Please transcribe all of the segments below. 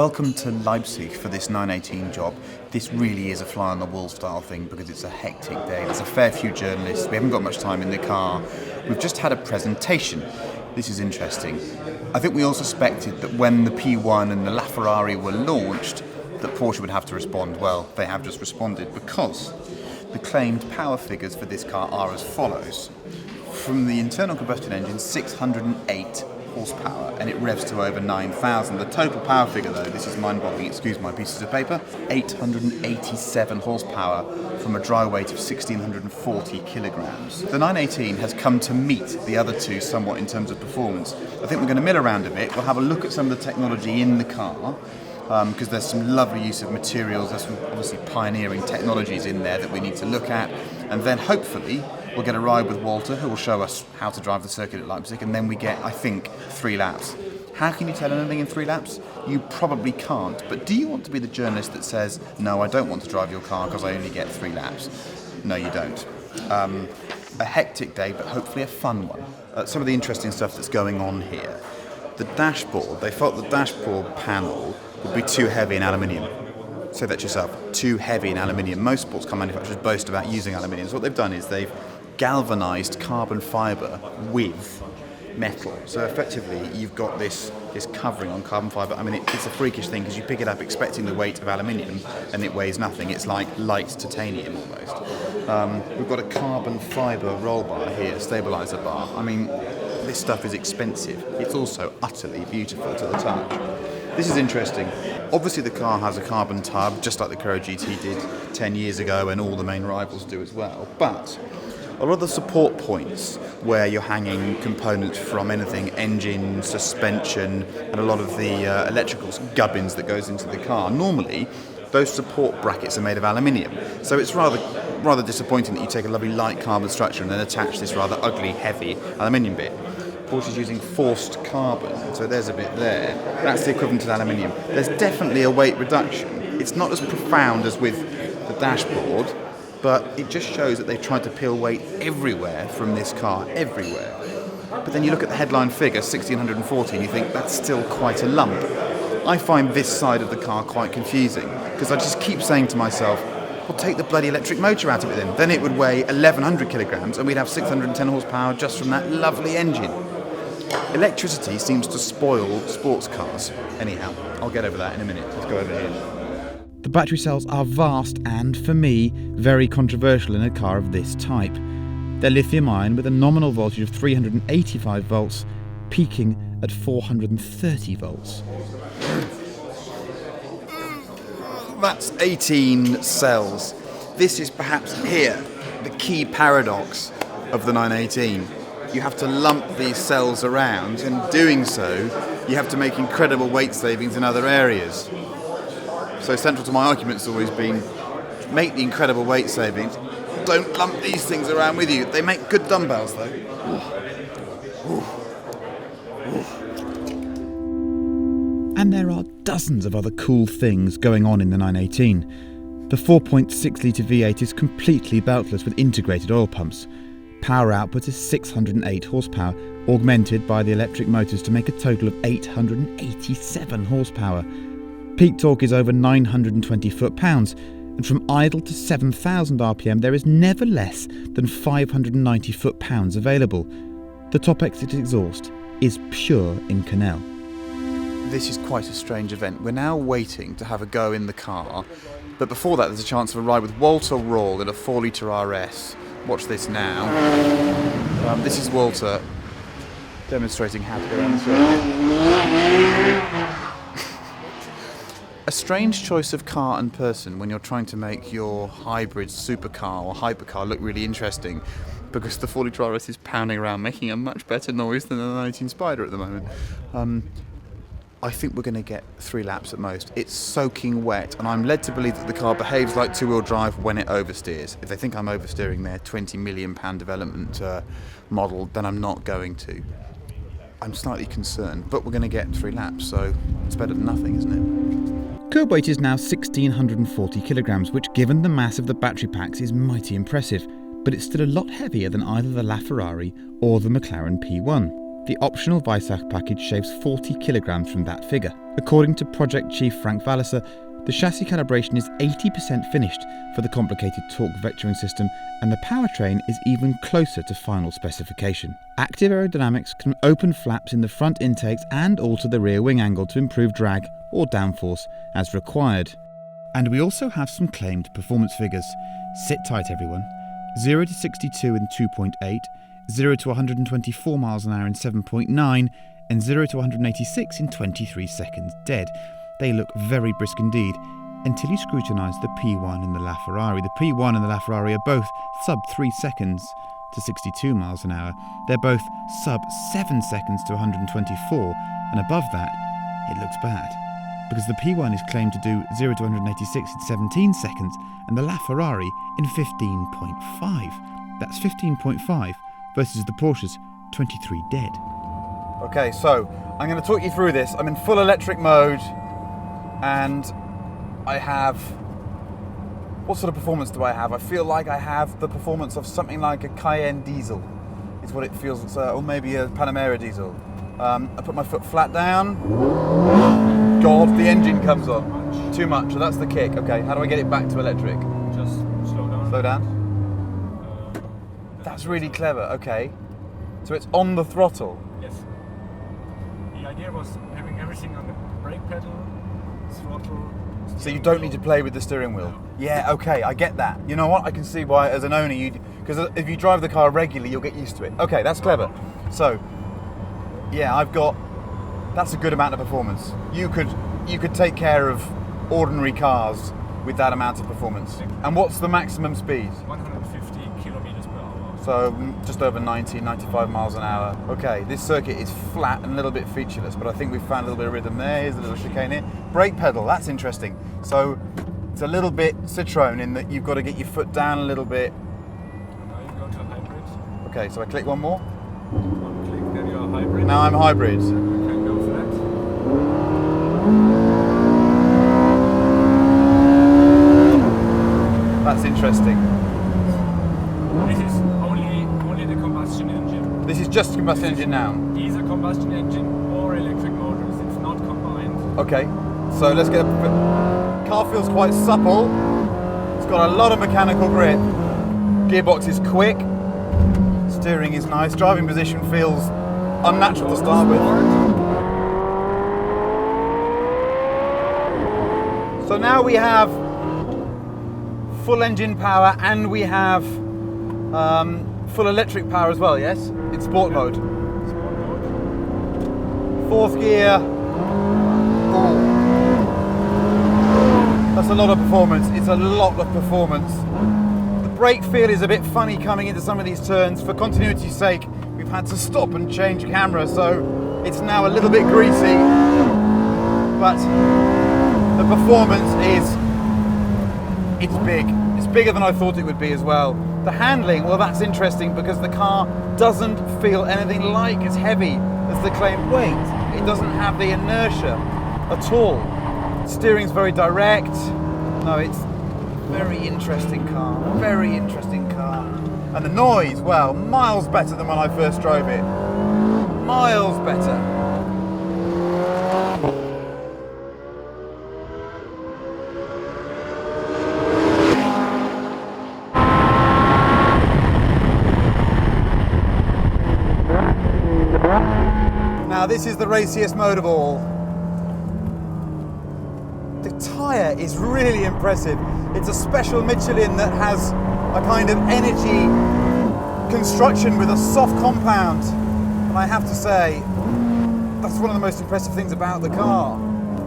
Welcome to Leipzig for this 918 job. This really is a fly on the wall style thing because it's a hectic day. There's a fair few journalists. We haven't got much time in the car. We've just had a presentation. This is interesting. I think we all suspected that when the P1 and the LaFerrari were launched, that Porsche would have to respond. Well, they have just responded because the claimed power figures for this car are as follows. From the internal combustion engine, 608 horsepower, and it revs to over 9,000. The total power figure, though, this is mind-boggling, excuse my pieces of paper, 887 horsepower from a dry weight of 1,640 kilograms. The 918 has come to meet the other two somewhat in terms of performance. I think we're going to mill around a bit. We'll have a look at some of the technology in the car, because there's some lovely use of materials, there's some obviously pioneering technologies in there that we need to look at, and then hopefully we'll get a ride with Walter, who will show us how to drive the circuit at Leipzig, and then we get, I think, 3 laps. How can you tell anything in 3 laps? You probably can't, but do you want to be the journalist that says, no, I don't want to drive your car because I only get 3 laps? No, you don't. A hectic day, but hopefully a fun one. Some of the interesting stuff that's going on here. The dashboard, they felt the dashboard panel would be too heavy in aluminium. Say that to yourself, too heavy in aluminium. Most sports car manufacturers boast about using aluminium. So what they've done is they've galvanised carbon fibre with metal. So effectively, you've got this covering on carbon fibre. I mean, it's a freakish thing because you pick it up expecting the weight of aluminium and it weighs nothing. It's like light titanium almost. We've got a carbon fibre roll bar here, stabiliser bar. I mean, this stuff is expensive. It's also utterly beautiful to the touch. This is interesting. Obviously the car has a carbon tub, just like the Corolla GT did 10 years ago, and all the main rivals do as well. But a lot of the support points where you're hanging components from anything, engine, suspension, and a lot of the electrical gubbins that goes into the car, normally those support brackets are made of aluminium. So it's rather disappointing that you take a lovely light carbon structure and then attach this rather ugly, heavy aluminium bit. Porsche's using forced carbon, so there's a bit there. That's the equivalent to aluminium. There's definitely a weight reduction. It's not as profound as with the dashboard, but it just shows that they've tried to peel weight everywhere from this car, everywhere. But then you look at the headline figure, 1,640, and you think that's still quite a lump. I find this side of the car quite confusing, because I just keep saying to myself, well, take the bloody electric motor out of it then. Then it would weigh 1,100 kilograms, and we'd have 610 horsepower just from that lovely engine. Electricity seems to spoil sports cars. Anyhow, I'll get over that in a minute. Let's go over here. The battery cells are vast and, for me, very controversial in a car of this type. They're lithium-ion with a nominal voltage of 385 volts, peaking at 430 volts. That's 18 cells. This is perhaps here the key paradox of the 918. You have to lump these cells around, and doing so, you have to make incredible weight savings in other areas. So central to my argument's always been, make the incredible weight savings, don't lump these things around with you. They make good dumbbells though. And there are dozens of other cool things going on in the 918. The 4.6-litre V8 is completely beltless with integrated oil pumps. Power output is 608 horsepower, augmented by the electric motors to make a total of 887 horsepower. Peak torque is over 920 foot-pounds, and from idle to 7,000 RPM there is never less than 590 foot-pounds available. The top exit exhaust is pure Inconel. This is quite a strange event. We're now waiting to have a go in the car, but before that there's a chance of a ride with Walter Rall in a 4-litre RS. Watch this now. This is Walter demonstrating how to go around the circuit. A strange choice of car and person when you're trying to make your hybrid supercar or hypercar look really interesting, because the 4-litre RS is pounding around making a much better noise than the 19 Spyder at the moment. I think we're going to get 3 laps at most. It's soaking wet, and I'm led to believe that the car behaves like two-wheel drive when it oversteers. If they think I'm oversteering their £20 million development model, then I'm not going to. I'm slightly concerned, but we're going to get 3 laps, so it's better than nothing, isn't it? Curb weight is now 1,640 kilograms, which given the mass of the battery packs is mighty impressive, but it's still a lot heavier than either the LaFerrari or the McLaren P1. The optional Weissach package shaves 40 kilograms from that figure. According to project chief Frank Valiser, the chassis calibration is 80% finished for the complicated torque vectoring system, and the powertrain is even closer to final specification. Active aerodynamics can open flaps in the front intakes and alter the rear wing angle to improve drag or downforce as required. And we also have some claimed performance figures. Sit tight everyone. 0 to 62 in 2.8, 0 to 124 miles an hour in 7.9, and 0 to 186 in 23 seconds dead. They look very brisk indeed, until you scrutinise the P1 and the LaFerrari. The P1 and the LaFerrari are both sub 3 seconds to 62 miles an hour. They're both sub 7 seconds to 124, and above that, it looks bad. Because the P1 is claimed to do 0 to 186 in 17 seconds, and the LaFerrari in 15.5. That's 15.5 versus the Porsche's 23 dead. Okay, so I'm going to talk you through this. I'm in full electric mode, and I have... What sort of performance do I have? I feel like I have the performance of something like a Cayenne diesel. Is what it feels, or maybe a Panamera diesel. I put my foot flat down. God, the engine comes on. Too much, so that's the kick. Okay, how do I get it back to electric? Just slow down. Slow down? That's really clever, okay. So it's on the throttle? Yes. The idea was having everything on the brake pedal, throttle. So you don't need to play with the steering wheel? Yeah, okay, I get that. You know what, I can see why as an owner because if you drive the car regularly, you'll get used to it. Okay, that's clever. So, yeah, that's a good amount of performance. You could take care of ordinary cars with that amount of performance. And what's the maximum speed? 150 kilometers per hour. So just over 90, 95 miles an hour. Okay, this circuit is flat and a little bit featureless, but I think we've found a little bit of rhythm there. Here's a little chicane here. Brake pedal, that's interesting. So it's a little bit Citroën in that you've got to get your foot down a little bit. Now you go to hybrid. Okay, so I click one more. One click, then you're hybrid. Now I'm hybrid. You can go flat. That's interesting. This is only the combustion engine. This is just combustion engine now. Either combustion engine or electric motors. It's not combined. Okay, so let's get car feels quite supple. It's got a lot of mechanical grip. Gearbox is quick. Steering is nice. Driving position feels unnatural to start with. So now we have full engine power and we have full electric power as well, yes? In sport mode. Sport mode. Fourth gear. Ooh. That's a lot of performance. It's a lot of performance. The brake feel is a bit funny coming into some of these turns. For continuity's sake, we've had to stop and change camera, so it's now a little bit greasy. But the performance it's big. It's bigger than I thought it would be as well. The handling, well, that's interesting because the car doesn't feel anything like as heavy as the claimed weight. It doesn't have the inertia at all. Steering's very direct. No, it's very interesting car. Very interesting car. And the noise, well, miles better than when I first drove it. Miles better. Now this is the raciest mode of all. The tyre is really impressive. It's a special Michelin that has a kind of energy construction with a soft compound. And I have to say, that's one of the most impressive things about the car.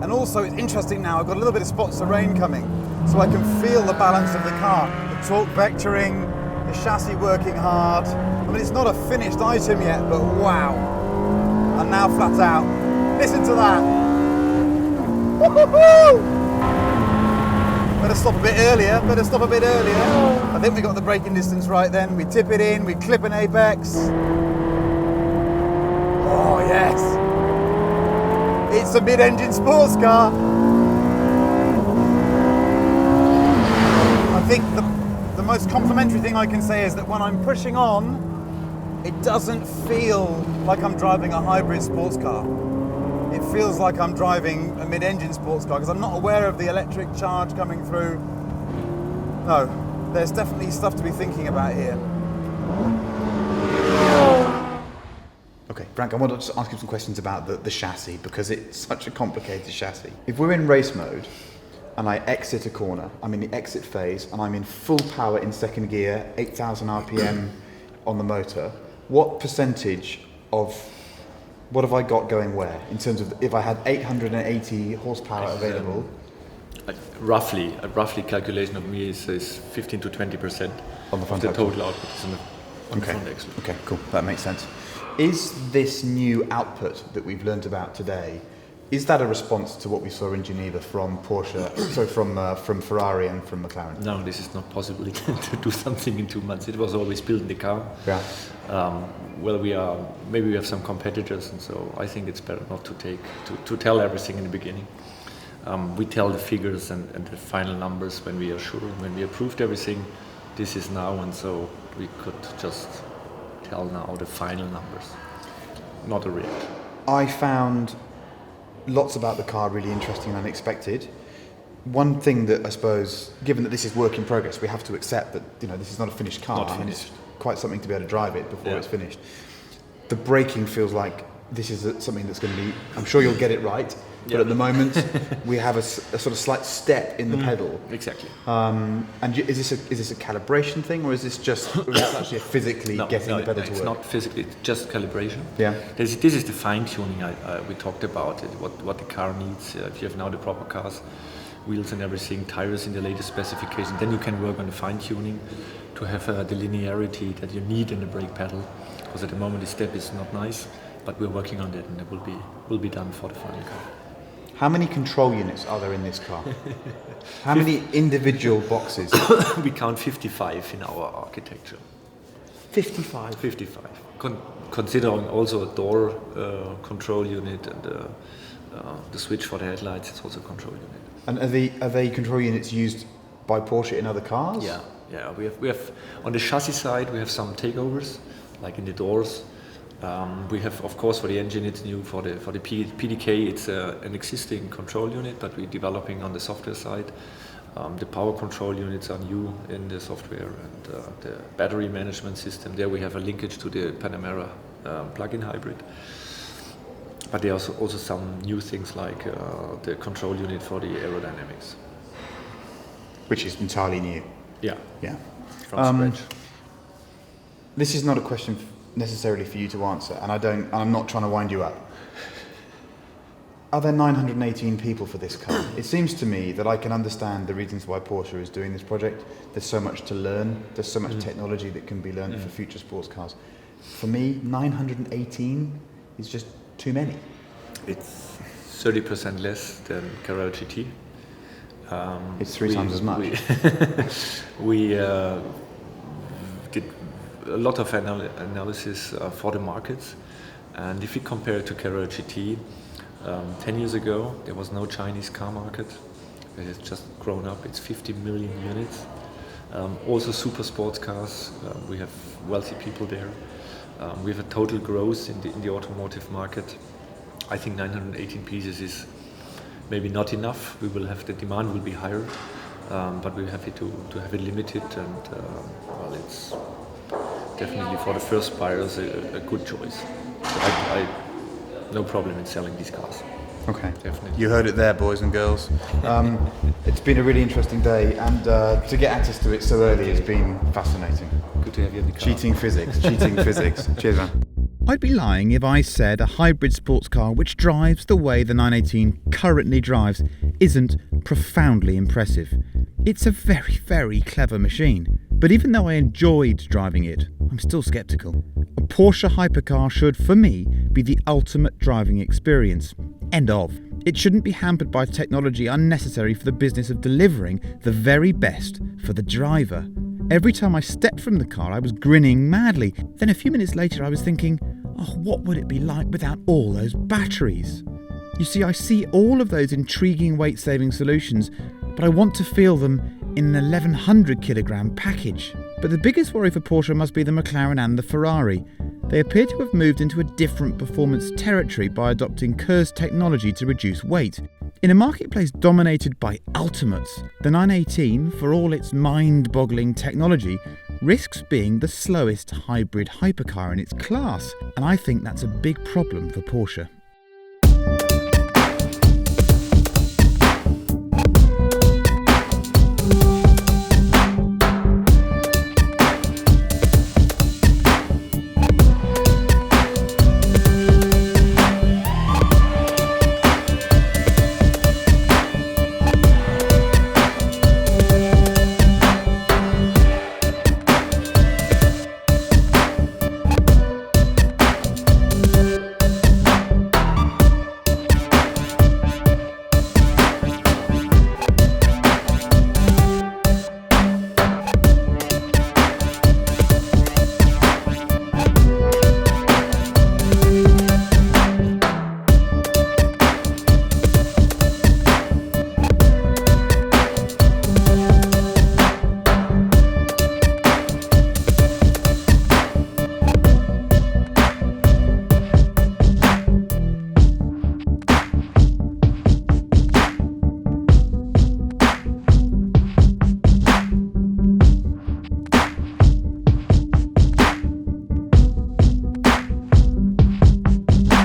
And also it's interesting now, I've got a little bit of spots of rain coming, so I can feel the balance of the car. The torque vectoring, the chassis working hard. I mean, it's not a finished item yet, but wow. And now flat out. Listen to that. Woo-hoo-hoo! Better stop a bit earlier, I think we got the braking distance right then. We tip it in, we clip an apex. Oh yes. It's a mid-engine sports car. I think the most complimentary thing I can say is that when I'm pushing on, It doesn't feel like I'm driving a hybrid sports car. It feels like I'm driving a mid-engine sports car because I'm not aware of the electric charge coming through. No, there's definitely stuff to be thinking about here. Okay, Frank, I want to just ask you some questions about the chassis because it's such a complicated chassis. If we're in race mode and I exit a corner, I'm in the exit phase and I'm in full power in second gear, 8,000 RPM on the motor, what percentage of what have I got going where in terms of if I had 880 horsepower available? A roughly calculation of me is 15 to 20% On the front of the axle. total output is on the front axle. Okay, cool. That makes sense. Is this new output that we've learned about today, is that a response to what we saw in Geneva from Porsche, from Ferrari and from McLaren? No, this is not possible to do something in 2 months. It was always built in the car. Yeah. Maybe we have some competitors, and so I think it's better not to tell everything in the beginning. We tell the figures and the final numbers when we are sure, when we approved everything. This is now, and so we could just tell now the final numbers, not a reaction. I found lots about the car really interesting and unexpected. One thing that I suppose, given that this is work in progress, we have to accept that this is not a finished car. Not finished. And it's quite something to be able to drive it before Yeah. it's finished. The braking feels like this is something that's going to be. I'm sure you'll get it right, but Yeah. at the moment we have a sort of slight step in the pedal. Exactly. And is this a calibration thing, or is this actually physically getting the pedal to work? It's not physically, it's just calibration. Yeah. This is the fine tuning we talked about. What the car needs. If you have now the proper cars, wheels and everything, tires in the latest specification, then you can work on the fine tuning to have the linearity that you need in the brake pedal. Because at the moment the step is not nice, but we're working on that, and it will be done for the final car. How many control units are there in this car? How many individual boxes? We count 55 in our architecture. 55. 55. Considering also a door control unit and the switch for the headlights, it's also a control unit. And are they control units used by Porsche in other cars? Yeah. We have on the chassis side we have some takeovers, like in the doors. We have, of course, for the engine it's new. For the PDK it's an existing control unit, but we're developing on the software side. The power control units are new in the software, and the battery management system. There we have a linkage to the Panamera plug-in hybrid. But there are also some new things like the control unit for the aerodynamics. Which is entirely new. Yeah. From scratch. This is not a question necessarily for you to answer, and I'm not trying to wind you up. Are there 918 people for this car? It seems to me that I can understand the reasons why Porsche is doing this project. There's so much to learn. There's so much technology that can be learned for future sports cars. For me, 918 is just too many. It's 30% less than Carrera GT. It's three times as much. We did a lot of analysis for the markets, and if we compare it to Carrera GT, 10 years ago there was no Chinese car market. It has just grown up. It's 50 million units. Also super sports cars. We have wealthy people there. We have a total growth in the automotive market. I think 918 pieces is maybe not enough. We will have the demand will be higher, but we're happy to have it limited, and it's definitely for the first buyers a good choice. I no problem in selling these cars. Okay, Definitely. You heard it there, boys and girls. It's been a really interesting day, and to get access to it so early has been fascinating. Good to have you in the car. Cheating physics. Cheers, man. I'd be lying if I said a hybrid sports car which drives the way the 918 currently drives isn't profoundly impressive. It's a very, very clever machine. But even though I enjoyed driving it, I'm still sceptical. A Porsche hypercar should, for me, be the ultimate driving experience. End of. It shouldn't be hampered by technology unnecessary for the business of delivering the very best for the driver. Every time I stepped from the car, I was grinning madly. Then a few minutes later, I was thinking, what would it be like without all those batteries? You see, I see all of those intriguing weight-saving solutions, but I want to feel them in an 1100 kilogram package. But the biggest worry for Porsche must be the McLaren and the Ferrari. They appear to have moved into a different performance territory by adopting Kerr's technology to reduce weight. In a marketplace dominated by ultimates, the 918, for all its mind-boggling technology, risks being the slowest hybrid hypercar in its class, and I think that's a big problem for Porsche.